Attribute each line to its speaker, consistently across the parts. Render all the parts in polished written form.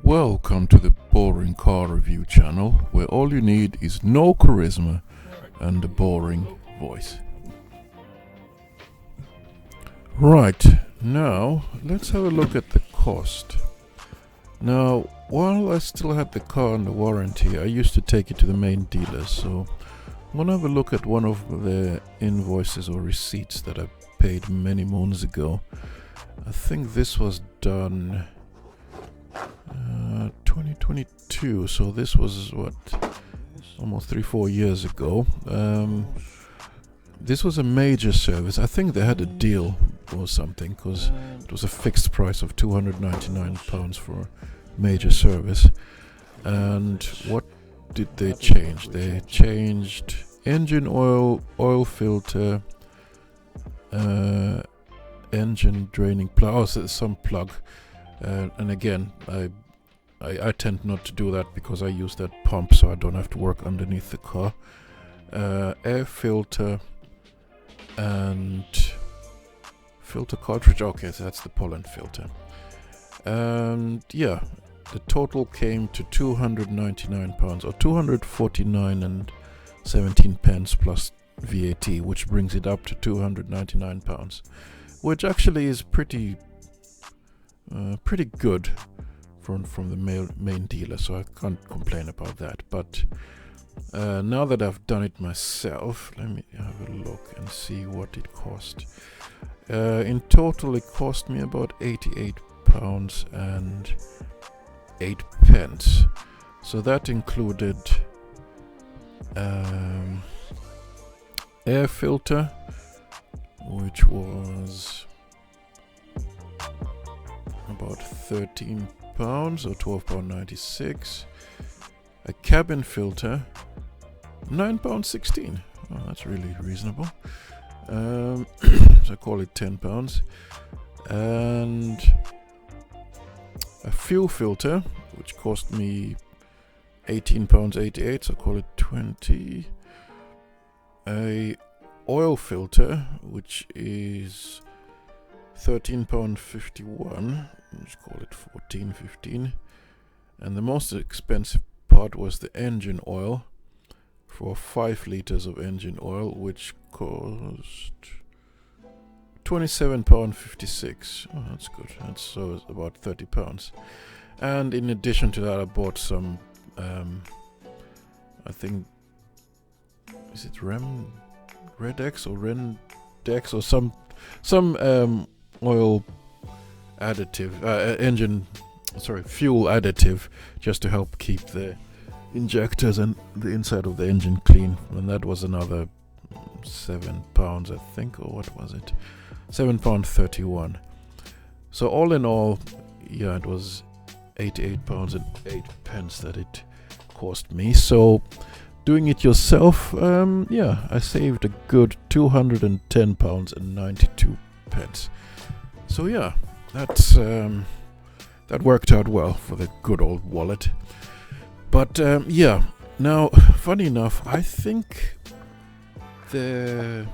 Speaker 1: Welcome to the Boring Car Review channel, where all you need is no charisma and a boring voice. Right, now let's have a look at the cost. Now, while I still had the car under warranty, I used to take it to the main dealer, so I'm gonna have a look at one of the invoices or receipts that I paid many moons ago. I think this was done 2022, so this was almost 3-4 years ago. This was a major service. I think they had a deal or something, because it was a fixed price of £299 for a major service. And what did they change? They changed engine oil, oil filter, engine draining plug, some plug. And again, I tend not to do that because I use that pump, so I don't have to work underneath the car. Air filter and filter cartridge. Okay, so that's the pollen filter. And yeah, the total came to £299 or 249 and 17 pence plus VAT, which brings it up to £299, which actually is pretty good from the main dealer, so I can't complain about that. But now that I've done it myself, let me have a look and see what it cost. In total, it cost me about £88 and 8 pence. So that included air filter, which was about £13 or £12.96. A cabin filter, £9.16. Oh, that's really reasonable. So I call it £10. And a fuel filter, which cost me £18.88, so I call it 20. A oil filter, which is £13.51, let's call it 14.15. And the most expensive part was the engine oil, for 5 liters of engine oil, which cost £27.56. Oh, that's good. That's so it's about £30. And in addition to that, I bought some I think, is it Redex or Rendex or some oil additive, fuel additive, just to help keep the injectors and the inside of the engine clean. And that was another £7, I think, or what was it? £7.31. So all in all, yeah, it was £88 and 8 pence that it cost me. So doing it yourself, I saved a good £210 and 92 pence. So yeah, that worked out well for the good old wallet. But now, funny enough, I think the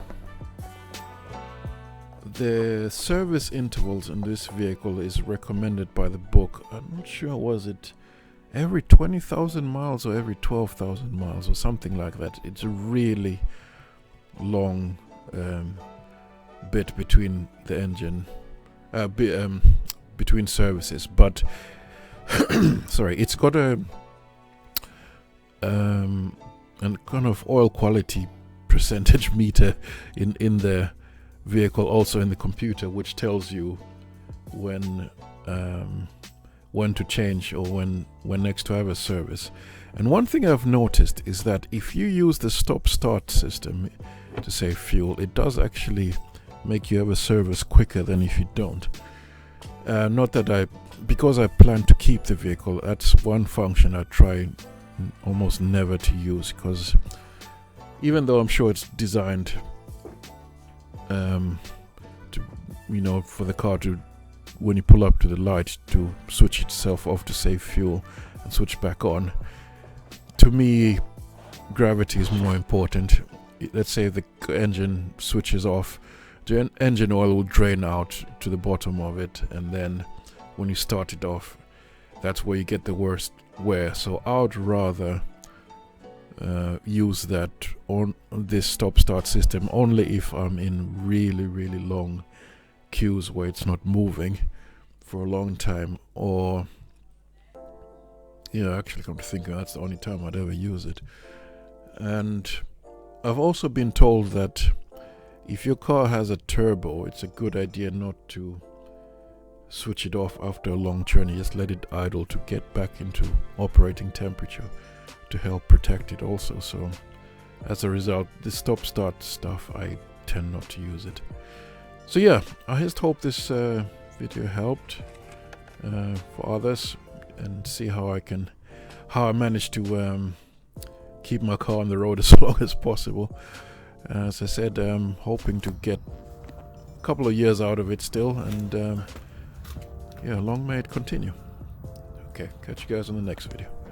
Speaker 1: service intervals in this vehicle is recommended by the book. I'm not sure, was it every 20,000 miles or every 12,000 miles or something like that. It's a really long bit between the engine, between services. But sorry, it's got a kind of oil quality percentage meter in the vehicle, also in the computer, which tells you when to change or when next to have a service. And one thing I've noticed is that if you use the stop-start system to save fuel, it does actually make you have a service quicker than if you don't. Not that because I plan to keep the vehicle, that's one function I try almost never to use, because even though I'm sure it's designed for the car to, when you pull up to the light, to switch itself off to save fuel and switch back on, to me gravity is more important. Let's say the engine switches off, the engine oil will drain out to the bottom of it, and then when you start it off, that's where you get the worst wear. So I would rather use that on this stop-start system only if I'm in really, really long queues where it's not moving for a long time, or actually come to think of it, that's the only time I'd ever use it. And I've also been told that if your car has a turbo, it's a good idea not to switch it off after a long journey. Just let it idle to get back into operating temperature to help protect it also. So as a result, this stop-start stuff, I tend not to use it. So yeah, I just hope this video helped for others, and see how I managed to keep my car on the road as long as possible. As I said, I'm hoping to get a couple of years out of it still, and long may it continue. Okay, catch you guys on the next video.